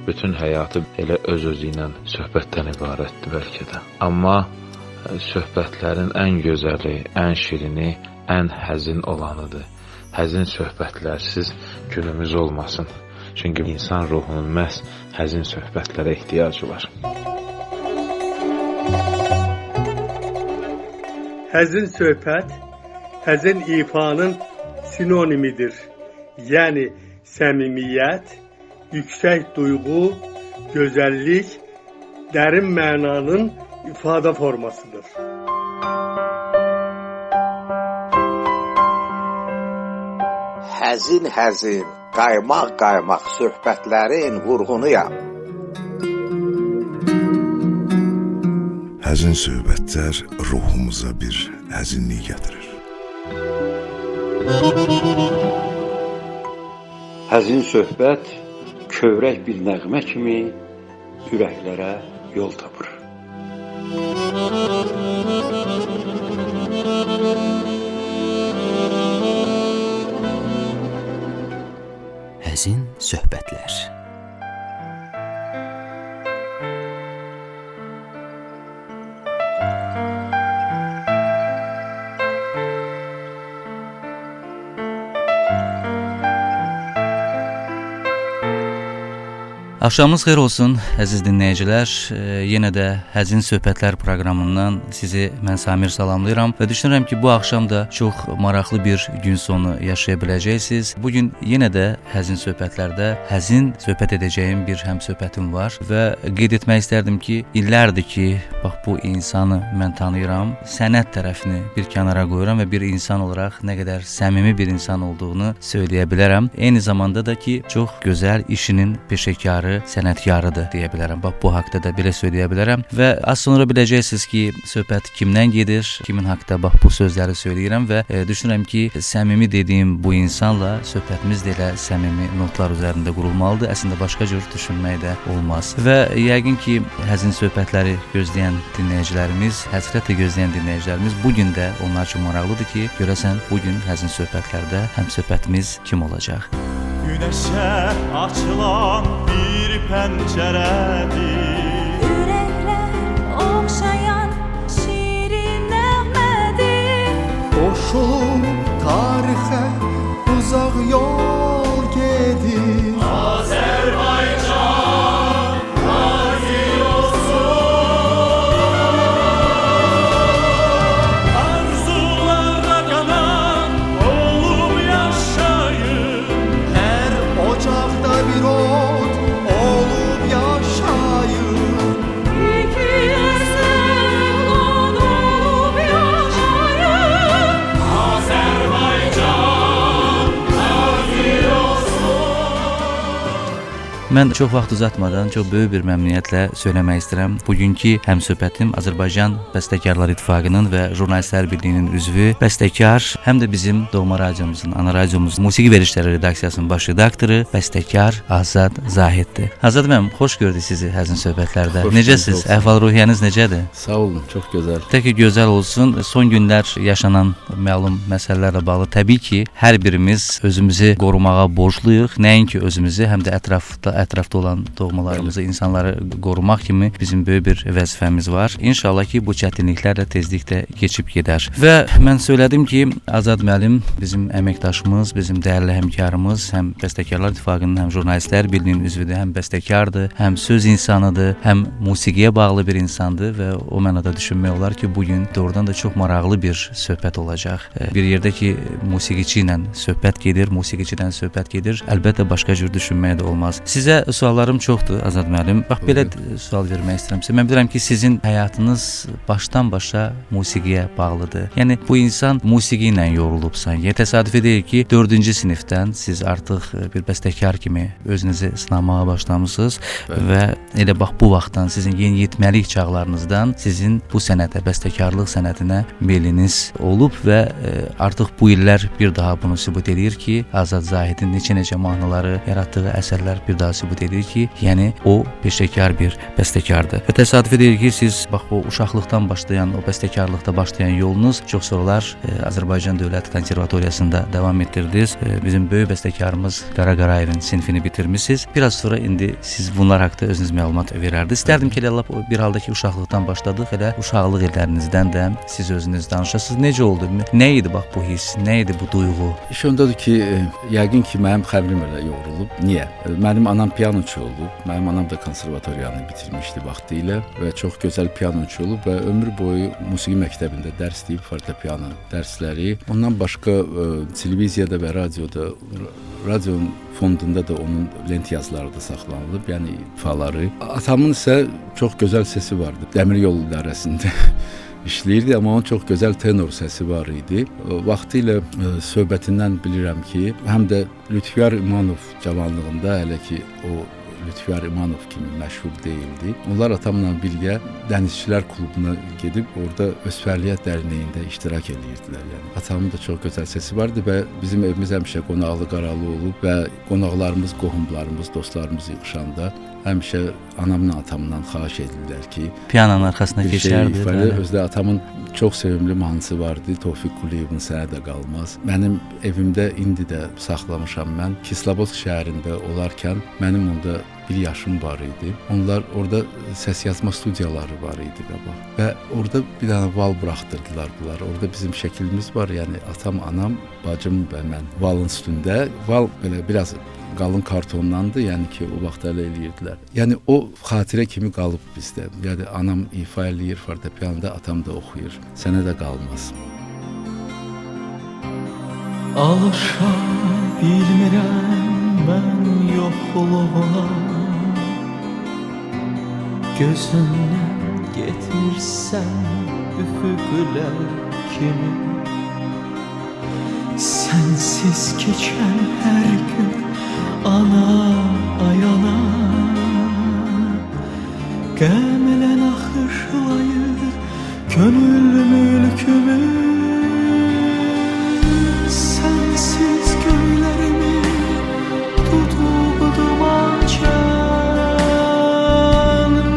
bütün həyatı elə öz-özü ilə söhbətdən ibarətdir bəlkə də. Amma söhbətlərin ən gözəli, ən şirini, ən həzin olanıdır. Həzin söhbətlərsiz günümüz olmasın. Çünki insan ruhunun məhz həzin söhbətlərə ehtiyacı var. Həzin söhbət, həzin ifanın sinonimidir. Yəni səmimiyyət, yüksək duyğu, gözəllik, dərin mənanın ifadə formasıdır. Həzin, qaymaq söhbətlərin vurğunuyam. Həzin söhbətlər ruhumuza bir həzinlik gətirir. Həzin söhbət kövrək bir nəğmə kimi ürəklərə yol tapır. Həzin söhbətlər. Axşamınız xeyir olsun, əziz dinləyicilər. Yenə də Həzin Söhbətlər proqramından sizi mən Samir salamlayıram və düşünürəm ki, bu axşam da çox maraqlı bir gün sonu yaşaya biləcəksiniz. Bugün yenə də Həzin Söhbətlərdə həzin söhbət edəcəyim bir həmsöhbətim var və qeyd etmək istərdim ki, illərdir ki, bax bu insanı mən tanıyıram, sənət tərəfini bir kənara qoyuram və bir insan olaraq nə qədər səmimi bir insan olduğunu söyləyə bilərəm. Eyni zamanda da ki, çox gözəl işinin peşəkarı, sənətkarıdır deyə bilərəm. Bax bu haqqda da belə söyləyə bilərəm və az sonra biləcəksiniz ki, söhbət kimdən gedir, kimin haqqda bax bu sözləri söyləyirəm və düşünürəm ki, səmimi dediyim bu insanla söhbətimiz də elə səmimi notlar üzərində qurulmalıdır. Əslində başqa cür düşünmək də olmaz. Və yəqin ki, həzin söhbətləri gözləyən dinləyicilərimiz, həsrətlə gözləyən dinləyicilərimiz bu gün də onlar üçün maraqlıdır ki, görəsən bu gün həzin söhbətlərdə həmsöhbətimiz kim olacaq? Güneşe açılan bir penceredir, yürekler okşayan şirin nəğmədir. Qoşulub tarixə uzaq yol gedir. Azərbaycan qazi olsun. arzularla kanan olup yaşayın. Ocaqda bir ot olub yaşayır. İki sevdan olup yaşayır. Azerbaycan qazi olsun. Mən çox vaxt uzatmadan çox böyük bir məmnuniyyətlə söyləmək istəyirəm. Bugünkü həmsöhbətim Azərbaycan Bəstəkarlar İttifaqının və Jurnalistlər Birliyinin üzvü, bəstəkar, həm də bizim doğma radiomuzun, ana radiomuzun musiqi verişləri redaksiyasının baş redaktoru, bəstəkar Azad Zahiddir. Azad müəllim, xoş gördük sizi həzin söhbətlərdə. Necəsiz? Əhval-ruhiyyəniz necədir? Sağ olun, çox gözəl. Təki gözəl olsun. Son günlər yaşanan məlum məsələlərlə bağlı təbii ki, hər birimiz özümüzü qorumağa borcluyuq. Nəinki özümüzü, həm də ətrafda olan doğmalarımızı, insanları qorumaq kimi bizim böyük bir vəzifəmiz var. İnşallah ki, bu çətinliklərlə tezliklə keçib gedər. Və mən söylədim ki, Azad müəllim bizim əməkdaşımız, bizim dəyərli həmkarımız, həm Bəstəkarlar İttifaqının, həm Jurnalistlər Birliyinin üzvüdür, həm bəstəkardır, həm söz insanıdır, həm musiqiyə bağlı bir insandır və o mənada düşünmək olar ki, bugün doğrudan da çox maraqlı bir söhbət olacaq. Bir yerdə ki, musiqiçi ilə söhbət gedir, musiqiçidən söhbət gedir, əlbəttə başqa cür düşünmək də olmaz. Sizə suallarım çoxdur, Azad müəllim. Bax, belə sual vermək istəyirəm sizə. Mən bilirəm ki, sizin həyatınız başdan başa musiqiyə bağlıdır. Yəni, bu insan musiqi ilə yorulubsan. Təsadüfi deyil ki, 4-cü sinifdən siz artıq bir bəstəkar kimi özünüzü sınamağa başlamısınız və elə bax bu vaxtdan, sizin yeniyetməlik çağlarınızdan sizin bu sənətə, bəstəkarlıq sənətinə meyliniz olub və artıq bu illər bir daha bunu sübut edir ki, Azad Zahidin neçə-neçə mahnıları, yaratdığı əsərlər bir daha sübut edir ki, yəni o peşəkar bir bəstəkardır. Və təsadüf edir ki, siz bax o uşaqlıqdan başlayan, o bəstəkarlıqda başlayan yolunuz çox sonralar Azərbaycan Dövlət Konservatoriyasında davam etdirdiniz. Bizim böyük bəstəkarımız Qara Qarayevin sinfini bitirmisiniz. Biraz sonra indi siz bunlar haqqında özünüz məlumat verərdiniz. İstərdim ki, elə bir halda ki, uşaqlıqdan başladıq, elə uşaqlıq illərinizdən də siz özünüz danışasınız. Necə oldu? Nə idi bax bu hiss? Nə idi bu duyğu? İş ondadır ki, yəqin ki, mənim xəbrim elə yoğrulub. Niyə? Mənim anam pianoçu olub. Mənim anam da konservatoriyanı bitirmişdi vaxtilə və çox gözəl pianoçu olub və ömür boyu musiqi məktəbində dərs deyib fortepiano dərsləri. Ondan başqa televiziyada və radionun fondunda da onun lent yazıları da saxlanılıb, yəni ifaları. Atamın isə çox gözəl səsi vardı. Dəmir yol idarəsində işləyirdi, amma onun çox gözəl tenor səsi var idi. Vaxtilə söhbətindən bilirəm ki, həm də Lütfiyar İmanov cavanlığında, hələ ki o Lütfiyar İmanov kimi məşhur deyildi. Onlar atamla birgə dənizçilər klubuna gedib orada öz fəaliyyət dərnəyində iştirak edirdilər. Yəni atamın da çox gözəl səsi vardı və bizim evimiz həmişə qonaqlı qaralı olub və qonaqlarımız, qohumlarımız, dostlarımız yığışanda həmişə anamla atamdan xahiş edirlər ki, piyanonun arxasına keçərdi. Özdə atamın çox sevimli mahnısı vardı. Tofiq Quliyevin Sənə də qalmaz. Mənim evimdə indi də saxlamışam mən. Kislovodsk şəhərində olarkən mənim onda 1 yaşım var idi. Onlar orada səs yazma studiyaları var idi qabaq. Və orada bir dənə val buraxdırdılar bunlar. Orada bizim şəklimiz var. Yəni atam, anam, bacım və mən valın üstündə. Val belə biraz qalın kartondandı, yəni ki, o vaxt elə eləyirdilər. Yəni o xatirə kimi qalıb bizdə. Yəni anam ifa eləyir fortepianoda, atam da oxuyur. Sənə də qalmaz. Alışa bilmirəm mən yoxluğuna, gözümdən getirsən üfüqlər kimi. Sənsiz keçən hər gün ana ayana, qəmlə naxışlayır könül mülkümü. Sənsiz göylərimi tutub dumancan,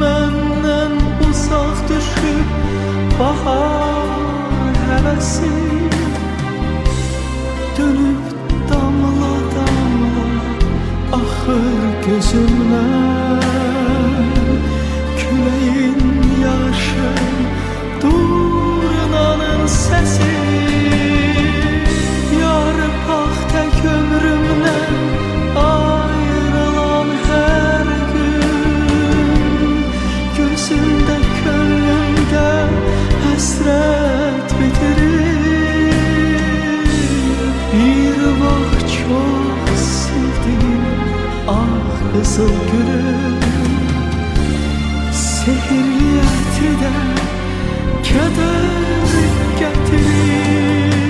məndən uzaq düşüb bahar həvəsi, dönüb damla damla axır gözümdən. Küləyin yaşı, durnanın səsi, yarpaq tək ömrümdən ayrılan hər gün, gözümdə, könlümdə həsrət bitirir. Bir vaxt çox sevdim ah qızıl gülüm, sehirli ətdə kədər gətirir.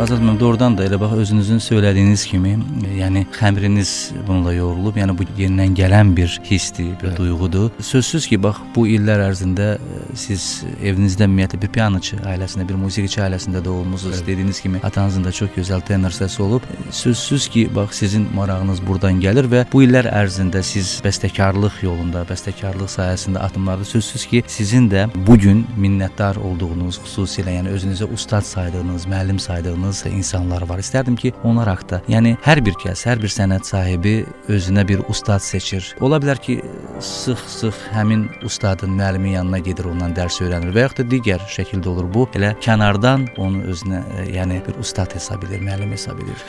Azad müəllim, doğrudan da elə bax özünüzün söylədiyiniz kimi, yəni xəmriniz bununla yoğrulub, yəni bu yenidən gələn bir hissdir, bir duyğudur. Sözsüz ki, bax bu illər ərzində siz evinizdə ümumiyyətlə bir pianoçu ailəsində, bir musiqiçi ailəsində doğulmusunuz. Dediyiniz kimi atanızın da çox gözəl tenor səsi olub. Sözsüz ki, bax sizin marağınız buradan gəlir və bu illər ərzində siz bəstəkarlıq yolunda, bəstəkarlıq sayəsində addımlarda sözsüz ki, sizin də bu gün minnətdar olduğunuz, xüsusilə yəni özünüzə ustad saydığınız, müəllim saydığınız insanlar var. İstərdim ki, onlar haqqında, yəni hər bir kəs, hər bir sənət sahibi özünə bir ustad seçir. Ola bilər ki, sıx-sıx həmin ustadın, müəllimin yanına gedir, ondan dərs öyrənir və yaxud da digər şəkildə olur bu. Elə kənardan onu özünə, yəni bir ustad hesab edir, müəllim hesab edir.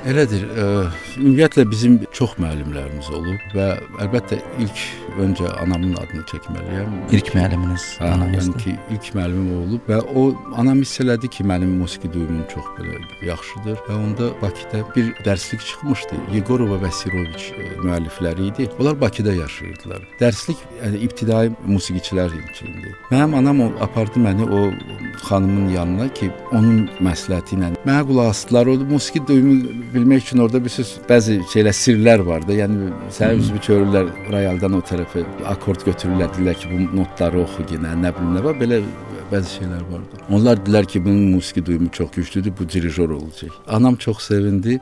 Elədir. Ümumiyyətlə bizim çox müəllimlərimiz olub və əlbəttə öncə anamın adını çəkməliyəm. İlk müəlliminiz anamızdır. Yəni ki, ilk müəllimim olub və o anam hiss elədi ki, mənim musiqi duyumum çox belə yaxşıdır və onda Bakıda bir dərslik çıxmışdı. Yegorova və Siroviç müəllifləri idi. Onlar Bakıda yaşayırdılar. Dərslik yəni ibtidai musiqiçilər üçündür. Mənim anam apardı məni o xanımın yanına ki, onun məsləhəti ilə mənə qulaq asdılar. O musiqi duyumu bilmək üçün orada bəzi sirlər var da. Yəni səni üzvü çörürlər royaldan o tərəfə akord götürürlər, deyirlər ki, bu notları oxu yenə, nə bilim nə var, belə bəzi şeylər vardı. Onlar dedilər ki, bunun musiqi duyumu çox güclüdür, bu dirijor olacaq. Anam çox sevindi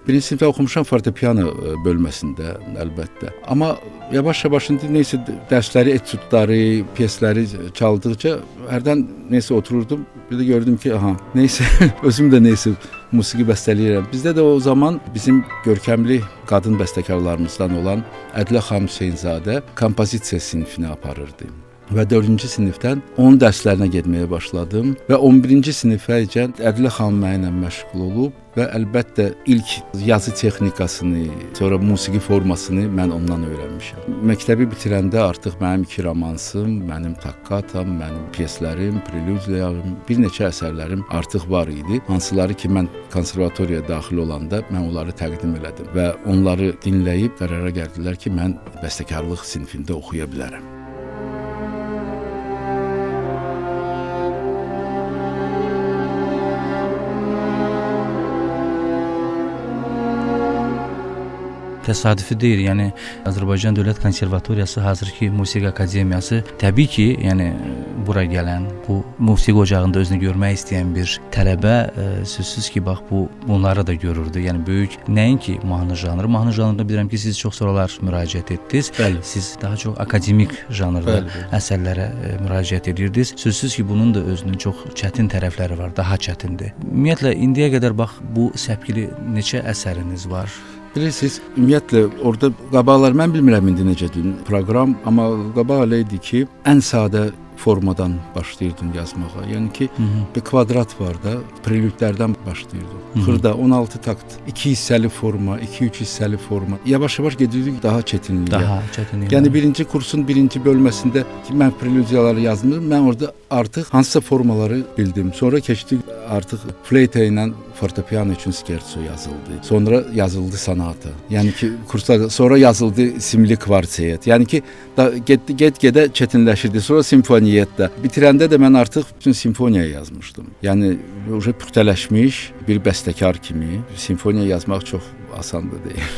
Birinci sinifdə oxumuşam fortepiano bölməsində əlbəttə. Amma yavaş-yavaş indi nəysə dərsləri, etüdləri, pyesləri çaldıqca hərdən nəysə otururdum. Bir də gördüm ki, aha, nəysə özüm də nəysə musiqi bəstələyirəm. Bizdə də o zaman bizim görkəmli qadın bəstəkarlarımızdan olan Ədilə xanım Hüseynzadə kompozisiya sinifini aparırdı. Və 4-cü sinifdən onun dərslərinə getməyə başladım və 11-ci sinifəcən Ədilə xanım mənimlə məşğul olub və əlbəttə ilk yazı texnikasını, sonra musiqi formasını mən ondan öyrənmişəm. Məktəbi bitirəndə artıq mənim 2 romansım, mənim takkatam, mənim pyeslərim, prelüdiyalarım, bir neçə əsərlərim artıq var idi. Hansıları ki mən konservatoriyaya daxil olanda mən onları təqdim elədim və onları dinləyib qərara gəldilər ki, mən bəstəkarlıq sinifində oxuya bilərəm. Təsadüfi deyil. Yəni Azərbaycan Dövlət Konservatoriyası, hazırki Musiqi Akademiyası təbii ki, yəni bura gələn, bu musiqi ocağında özünü görmək istəyən bir tələbə sözsüz ki, bax bunları da görürdü. Yəni böyük nəinki mahnı janrı. Mahnı janrında bilirəm ki, siz çox sonralar müraciət etdiniz. Bəli. Siz daha çox akademik janrda əsərlərə müraciət edirdiniz. Sözsüz ki, bunun da özünün çox çətin tərəfləri var, daha çətindir. Ümumiyyətlə indiyə qədər bax bu səpkili neçə əsəriniz var? Bilirsiniz, ümumiyyətlə orada qabaqlar mən bilmirəm indi necədir proqram, amma qabaq elə idi ki, ən sadə formadan başlayırdın yazmağa. Yəni ki, bir kvadrat var da, prelüdlərdən başlayırdıq. Xırda 16 takt, 2 hissəli forma, 2-3 hissəli forma. Yavaş-yavaş gedirdik daha çətinliyə. Daha çətinliyə. Yəni birinci kursun birinci bölməsində ki, mən prelüdiyaları yazdım, mən orada artıq hansısa formaları bildim. Sonra keçdik artıq fleyta ilə fortepiano üçün skertso yazıldı. Sonra yazıldı sonata. Yəni ki, kurslar sonra yazıldı simli kvartet. Yəni ki, get-gedə çətinləşirdi. Sonra simfoniyetdə. Bitirəndə də mən artıq bütün simfoniya yazmışdım. Yəni uje püxtələşmiş bir bəstəkar kimi simfoniya yazmaq çox asan da deyil.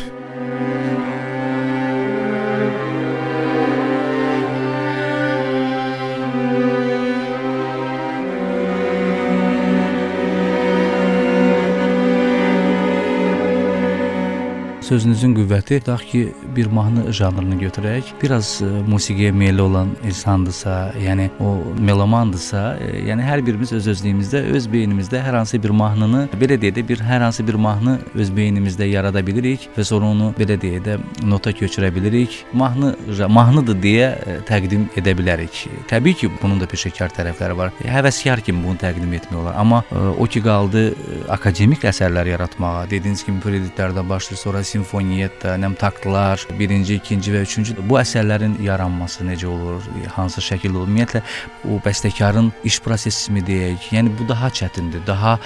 Sözünüzün qüvvəti, tutaq ki, bir mahnı janrını götürək, biraz musiqiyə meyilli olan insandırsa, yəni o melomandırsa, yəni hər birimiz öz-özlüyümüzdə, öz beynimizdə hər hansı bir mahnını, belə deyə də hər hansı bir mahnı öz beynimizdə yarada bilirik və sonra onu belə deyə də nota köçürə bilirik. Mahnıdır deyə təqdim edə bilərik. Təbii ki, bunun da peşəkar tərəfləri var. Həvəskar kimi bunu təqdim etmək olar. Amma o ki qaldı akademik əsərlər yaratmağa, dediyiniz kimi prelüdlərdən başlayır, sonra simfoniyetdə, taktlar, birinci, ikinci və üçüncü. Bu əsərlərin yaranması necə olur, hansı şəkildə olur? Ümumiyyətlə, o bəstəkarın iş prosesi mi deyək, yəni bu daha çətindir, daha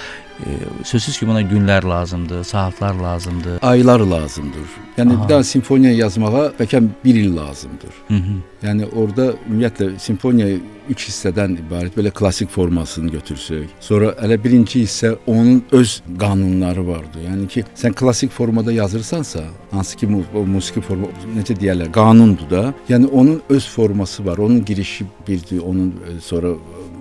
sözsüz ki, buna günlər lazımdır, saatlar lazımdır. Aylar lazımdır. Yəni bir daha simfoniya yazmağa bəlkə 1 il lazımdır. Yəni orada ümumiyyətlə simfoniya 3 hissədən ibarət, belə klassik formasını götürsək. Sonra elə birinci hissə onun öz qanunları vardı. Yəni ki, sən klassik formada yazırsansa, hansı ki o musiqi forma necə deyirlər, qanundur da. Yəni onun öz forması var. Onun girişi birdir, onun sonra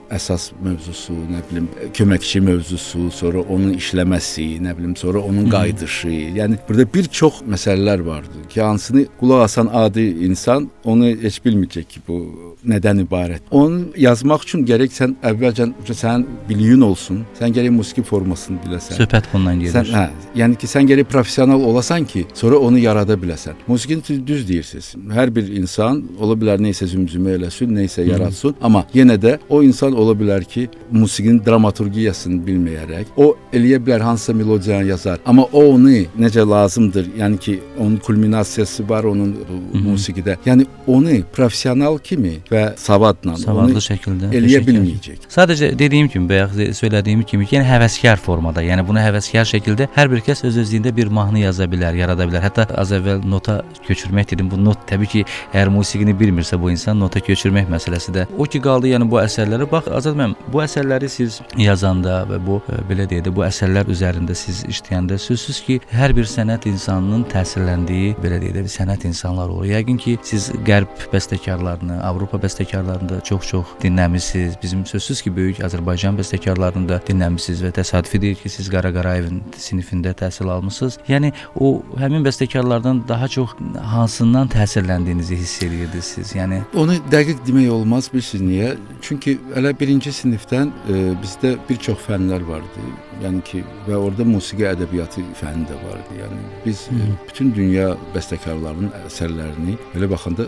əsas mövzusu, nə bilim, köməkçi mövzusu, sonra onun işləməsi, nə bilim, sonra onun qayıdışı. Yəni burada bir çox məsələlər vardı ki, hansını qulaq asan adi insan onu heç bilməyəcək ki, bu nədən ibarət. Onu yazmaq üçün gərək sən əvvəlcən sənin biliyin olsun, sən gərək musiqi formasını biləsən. Söhbət bundan gedir. Yəni ki, sən gərək professional olasan ki, sonra onu yarada biləsən. Musiqini düz deyirsiniz. Hər bir insan ola bilər nəysə zümzümə eləsin, nəysə yaratsın, amma yenə də o insan ola bilər ki, musiqinin dramaturgiyasını bilməyərək, o eləyə bilər hansısa melodiyanı yazar, amma o onu necə lazımdır, yəni ki, onun kulminasiyası var onun musiqidə. Yəni onu professional kimi və savadla savadlı şəkildə eləyə bilməyəcək. Sadəcə dediyim kimi, bayaq söylədiyim kimi, yəni həvəskar formada, yəni bunu həvəskar şəkildə hər bir kəs öz-özlüyündə bir mahnı yaza bilər, yarada bilər. Hətta az əvvəl nota köçürmək dedim. Bu not təbii ki, əgər musiqini bilmirsə bu insan nota köçürmək məsələsi də. O ki qaldı, yəni bu əsərlərə bax, Azad müəllim, bu əsərləri siz yazanda və bu belə deyək də bu əsərlər üzərində siz işləyəndə sözsüz ki, hər bir sənət insanının təsirləndiyi belə deyək də bir sənət insanları olur. Yəqin ki, siz qərb bəstəkarlarını, Avropa bəstəkarlarını da çox-çox dinləmisiniz. Bizim sözsüz ki, böyük Azərbaycan bəstəkarlarını da dinləmisiniz və təsadüfi deyil ki, siz Qara Qarayevin sinifində təhsil almısınız. Yəni o həmin bəstəkarlardan daha çox hansından təsirləndiyinizi hiss edirsiniz? Yəni onu dəqiq demək olmaz, bilirsiniz niyə? Çünki elə birinci sinifdən bizdə bir çox fənlər vardı. Yəni ki, və orada musiqi ədəbiyyatı fəni də vardı. Yəni biz bütün dünya bəstəkarlarının əsərlərini belə baxanda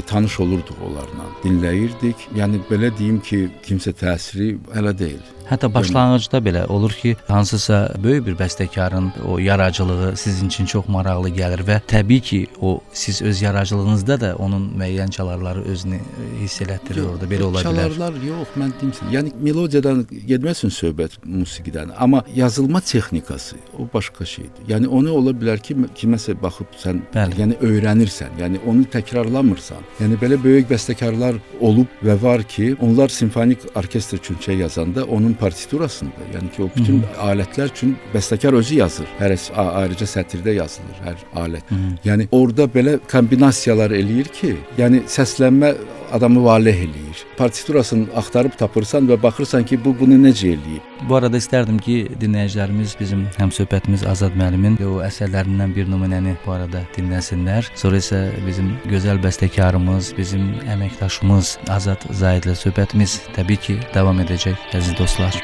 tanış olurduq onlarla, dinləyirdik. Yəni belə deyim ki, kimsə təsiri hələ deyil. Hətta başlanğıcda belə olur ki, hansısa böyük bir bəstəkarın o yaradıcılığı sizin üçün çox maraqlı gəlir və təbii ki, o siz öz yaradıcılığınızda da onun müəyyən çalarları özünü hiss elətdirir orada. Belə ola bilər. Çalarlar yox, mən deyim sizə. Yəni melodiyadan getməsin söhbət musiqidən, amma yazılma texnikası o başqa şeydir. Yəni onu ola bilər ki, kiməsə baxıb sən yəni öyrənirsən, yəni onu təkrarlamırsan. Yəni belə böyük bəstəkarlar olub və var ki, onlar simfonik orkestr üçün yazanda onun partiturasında, yəni ki, o bütün alətlər üçün bəstəkar özü yazır. Hər ayrıca sətirdə yazılır hər alət. Yəni orada belə kombinasiyalar eləyir ki, yəni səslənmə adamı valeh eləyir. Partiturasını axtarıb tapırsan və baxırsan ki, bu bunu necə eləyib. Bu arada istərdim ki, dinləyicilərimiz bizim həmsöhbətimiz Azad müəllimin o əsərlərindən bir nümunəni bu arada dinləsinlər. Sonra isə bizim gözəl bəstəkarımız, bizim əməkdaşımız Azad Zahidlə söhbətimiz təbii ki, davam edəcək, əziz dostlar.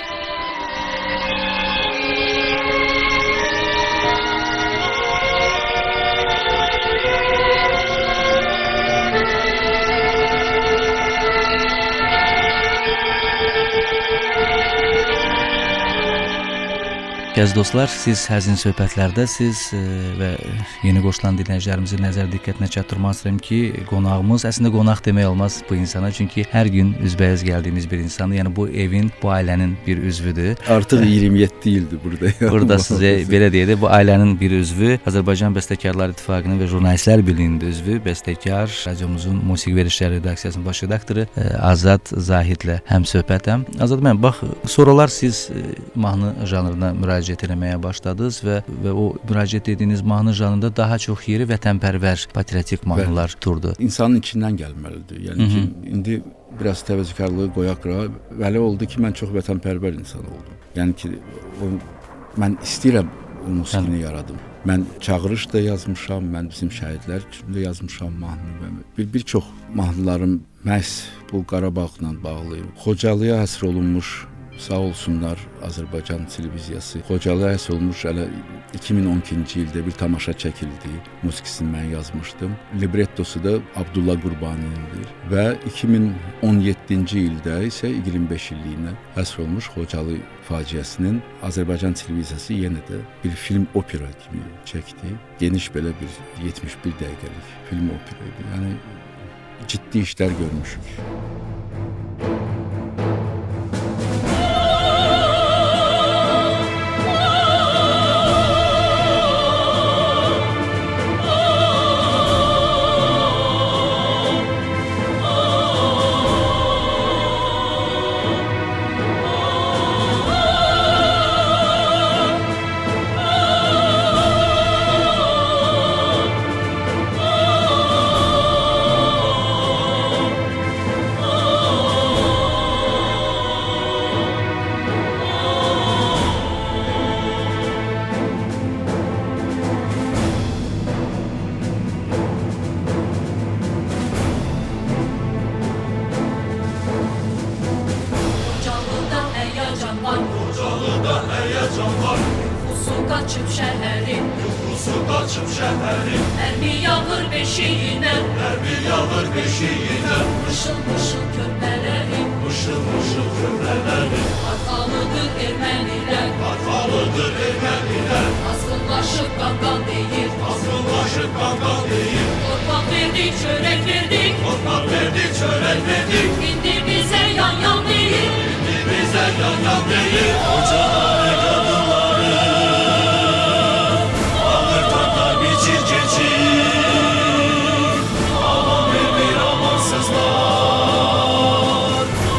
Əziz dostlar, siz həzin söhbətlərdəsiz və yeni qoşulan dinləyicilərimizin nəzər diqqətinə çatdırmaq istəyirəm ki, qonağımız, əslində qonaq demək olmaz bu insana, çünki hər gün üzbəüz gəldiyimiz bir insandır. Yəni bu evin, bu ailənin bir üzvüdür. Artıq 27 ildir burada. Burada sizə belə deyək də, bu ailənin bir üzvü, Azərbaycan Bəstəkarlar İttifaqının və Jurnalistlər Birliyinin üzvü, bəstəkar, radiomuzun musiqi verişləri redaksiyasının baş redaktoru Azad Zahidlə həmsöhbətəm. Azad müəllim, bax, sonralar siz mahnı janrına müraciət etməyə başladınız və o müraciət etdiyiniz mahnı janrında daha çox yeri vətənpərvər, patriotik mahnılar tuturdu. İnsanın içindən gəlməlidir. Yəni ki, indi biraz təvəzzökarlığı qoyaq qırağa. Belə oldu ki, mən çox vətənpərvər insan oldum. Yəni ki, mən istəyirəm o musiqini yaradım. Mən çağırış da yazmışam, mən bizim şəhidlər üçün də yazmışam mahnı. Bir çox mahnılarım məhz bu Qarabağla bağlı, Xocalıya həsr olunmuş. Sağ olsunlar Azərbaycan televiziyası. Xocalıya həsr olmuş hələ 2012-ci ildə bir tamaşa çəkildi. Musiqisini mən yazmışdım. Librettosu da Abdullah Qurbanindir və 2017-ci ildə isə 25 illiyinə həsr olmuş Xocalı faciəsinin Azərbaycan televiziyası yenə də bir film opera kimi çəkdi. Geniş belə bir 71 dəqiqəlik film opera idi. Yəni ciddi işlər görmüşük.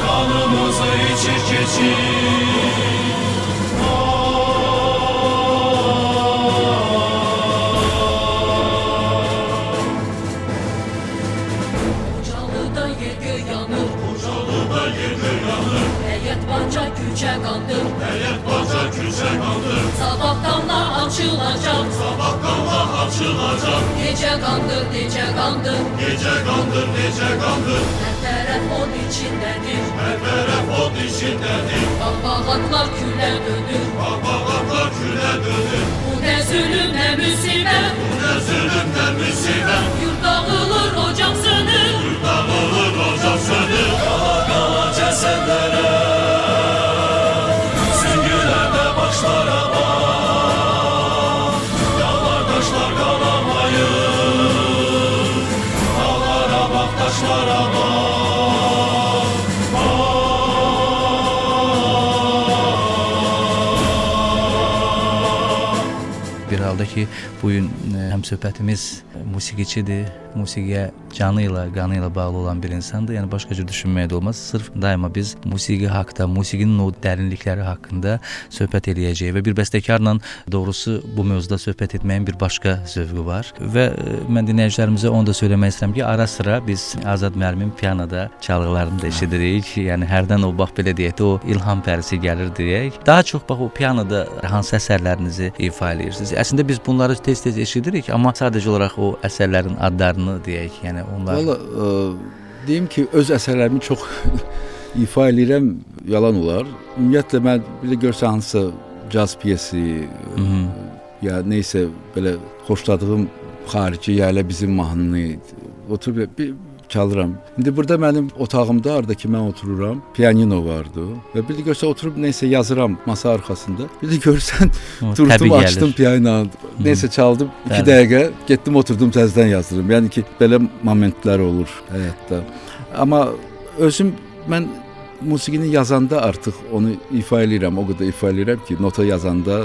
Kanımızı küçə qandır, həyət baca küçə qandır. Sabah damla açılacaq, sabah damla açılacaq. Necə qandır, necə qandır, necə qandır, necə qandır. Hər tərəf od içindədir, hər tərəf od içindədir. Bağ-bağatlar külə dönür, bağ-bağatlar külə dönür. Bu nə zülüm, nə müsibət, bu nə zülüm, nə müsibət. Yurt dağılır, ocaq sönür, yurt dağılır, ocaq sönür. Qala qala cəsədlərə, süngülərdə başlara bax. Dağlar daşlar qalamayır, dağlara bax, daşlara bax. Bir halda ki, bugün həm söhbətimiz musiqiçidir, musiqiyə canı ilə, qanı ilə bağlı olan bir insandır. Yəni başqa cür düşünməyə də olmaz. Sırf daima biz musiqi haqqında, musiqinin o dərinlikləri haqqında söhbət eləyəcəyik və bir bəstəkarla doğrusu bu mövzuda söhbət etməyin bir başqa zövqü var. Və mən dinləyicilərimizə onu da söyləmək istəyirəm ki, ara sıra biz Azad müəllimin pianoda çalğılarını da eşidirik. Yəni hərdən o bax belə deyək də o ilham pərisi gəlir deyək. Daha çox bax o pianoda hansı əsərlərinizi ifa edirsiniz? Əslində biz bunları tez-tez eşidirik, amma sadəcə olaraq o əsərlərin adlarını deyək, yəni onlar... Valla, deyim ki, öz əsərlərimi çox ifa edirəm, yalan olar. Ümumiyyətlə, mən belə görsən hansısa caz piyesi, ya neysə belə xoşladığım xarici, ya elə bizim mahnını oturub bir çalıram. İndi burada mənim otağımda, aradakı mən otururam, pianino vardı və bir də görsən oturub neysə yazıram masa arxasında. Bir də görsən durdum, açdım pianino, neysə çaldım, 2 dəqiqə getdim, oturdum, təzədən yazırım. Yəni ki, belə momentlər olur həyatda. Amma özüm, mən musiqini yazanda artıq onu ifa eləyirəm, o qədər ifa eləyirəm ki, nota yazanda.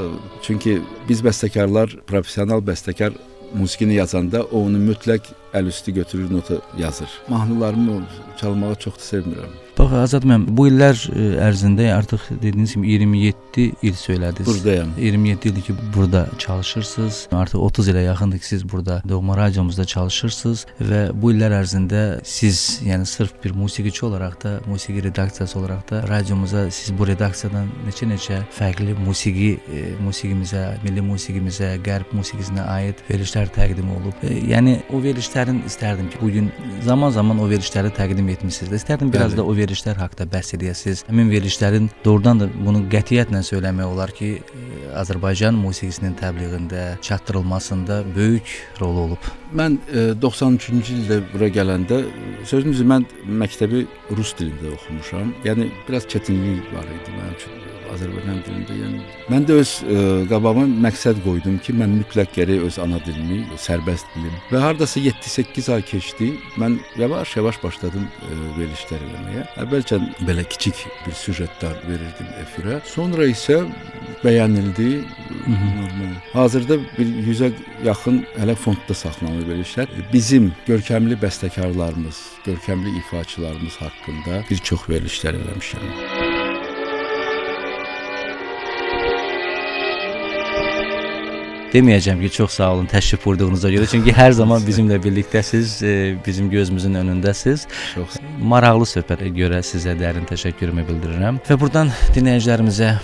Çünki biz bəstəkarlar, professional bəstəkar musiqini yazanda o onu mütləq əl üstü götürür, nota yazır. Mahnılarımı çalmağı çox da sevmirəm. Bax Azad müəllim, bu illər ərzində artıq dediyiniz kimi 27 il söylədiniz. Buradayam. 27 ildir ki, burada çalışırsınız. Artıq 30 ilə yaxındır ki, siz burada Doğma Radiomuzda çalışırsınız və bu illər ərzində siz, yəni sırf bir musiqiçi olaraq da, musiqi redaksiyası olaraq da radiomuza, siz bu redaksiyadan neçə fərqli musiqimizə, milli musiqimizə, qərb musiqisinə aid verilişlər təqdim olub. Yəni o verilişlərin istərdim ki, bugün zaman-zaman o verilişləri təqdim etmisiniz. İstərdim biraz da o verilişlər haqqında bəhs edəsiniz. Həmin verilişlərin doğrudan da bunu qətiyyətlə söyləmək olar ki, Azərbaycan musiqisinin təbliğində, çatdırılmasında böyük rol olub. Mən 93-cü ildə bura gələndə, sözünüzü mən məktəbi rus dilində oxumuşam. Yəni biraz çətinlik var idi mənim üçün Azərbaycan dilində. Yəni mən də öz qabağıma məqsəd qoydum ki, mən mütləq gərək öz ana dilimi sərbəst bilim. Və hardasa 7-8 ay keçdi. Mən yavaş-yavaş başladım verilişlər eləməyə. Əvvəlcə belə kiçik bir süjetlər verirdim efirə. Sonra isə bəyənildi. Hazırda bir 100-ə yaxın hələ fondda saxlanılır verilişlər. Bizim görkəmli bəstəkarlarımız, görkəmli ifaçılarımız haqqında bir çox verilişlər eləmişəm. Deməyəcəm ki, çox sağ olun təşrif buyurduğunuza görə. Çünki hər zaman bizimlə birlikdəsiz, bizim gözümüzün önündəsiz. Çox maraqlı söhbətə görə sizə dərin təşəkkürümü bildirirəm. Və buradan dinləyicilərimizə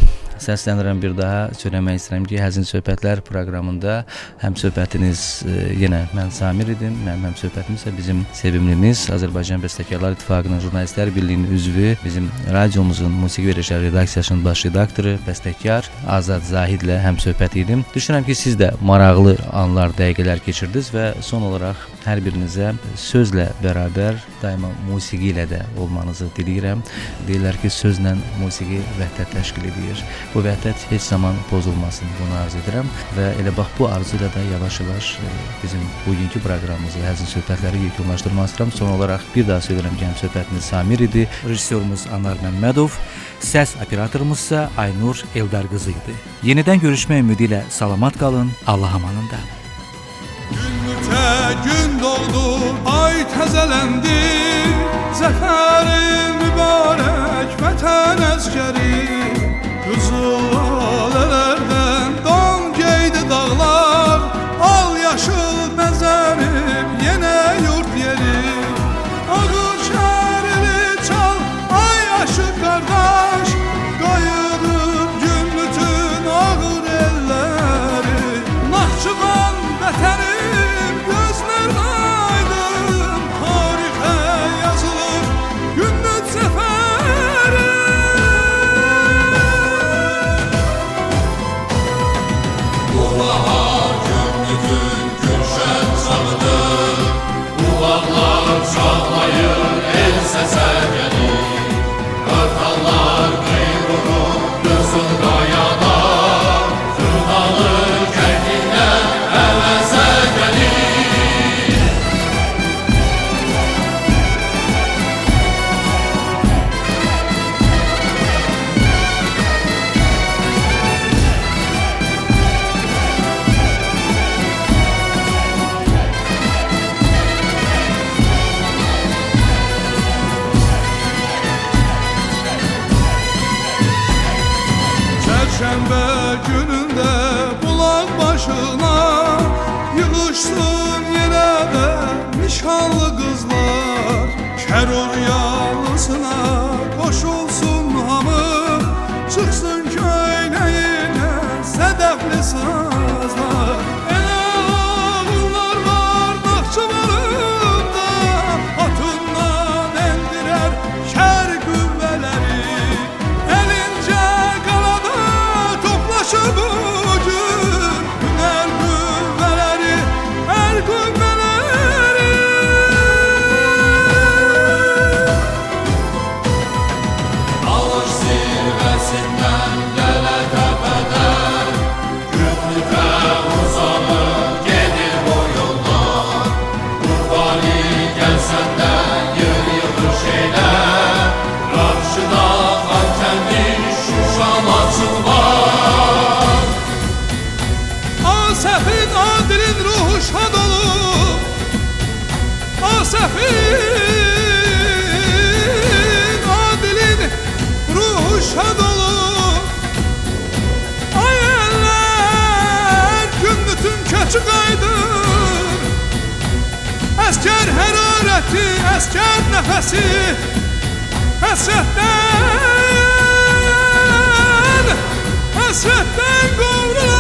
səslənirəm bir daha. Söyləmək istəyirəm ki, Həzin Söhbətlər proqramında həm söhbətiniz yenə mən Samir idim, həm söhbətimiz isə bizim sevimlimiz Azərbaycan Bəstəkarlar İttifaqının Jurnalistlər Birliyinin üzvü, bizim radiomuzun musiqi verilişləri redaksiyasının baş redaktoru, bəstəkar Azad Zahidlə həm söhbət idim. Düşünürəm ki, siz də maraqlı anlar, dəqiqələr keçirdiniz və son olaraq hər birinizə sözlə bərabər daima musiqi ilə də olmanızı diləyirəm. Deyirlər ki, sözlə musiqi vəhdət təşkil edir. Bu vəhdət heç zaman pozulmasın, bunu arzu edirəm və elə bax bu arzu ilə də yavaş-yavaş bizim bugünkü proqramımızı, Həzin Söhbətləri yekunlaşdırmaq istəyirəm. Son olaraq bir daha söyləyirəm ki, həm söhbətimiz Samir idi, rejissorumuz Anar Məmmədov, səs operatorumuzsa Aynur Eldar qızı idi. Yenidən görüşmək ümidi ilə salamat qalın, Allah amanında. Gün doğdu, ay təzələndi, zəfəri mübarək vətən əskəri. Qızıl lalələrdən don geydi dağlar, al yaşıl bəzənib yenə yurt yeri. Ağır şərili çal, ay aşıq qardaş, qayı Şahlayır el səsə gəlir, qartallar qeyruru qızıl qayada, Zırnalı kərdindən əvəzə gəlir. Çərşənbə günündə bulaq başına yığışsın yerə də nişanlı qızlar, Kəror yalısına qoşulsun hamı, çıxsın köynəyinə sədəfli sazlar. Elə ağıllar var Naxçıvanında, atından endirər şər qüvvələri, əlincə qalada toplaşır bugün hünər qüvvələri, hər qüvvələri. Alış zirvəsindən Dələ təpədən, Gündüzə uzanır gedir o yollar, Qurbani gəlsən də yığ yığır şeylər, Rapşıda Xankəndi Şuşa Laçınvar. Asəfin Adilin ruhu şad olub, Asəfin Adilin ruhu şad olub. Ay əllər gündüzün keçi qaydır, Əskər hərarəti, əskər nəfəsi, Həsrətdən, həsrətdən qovrular.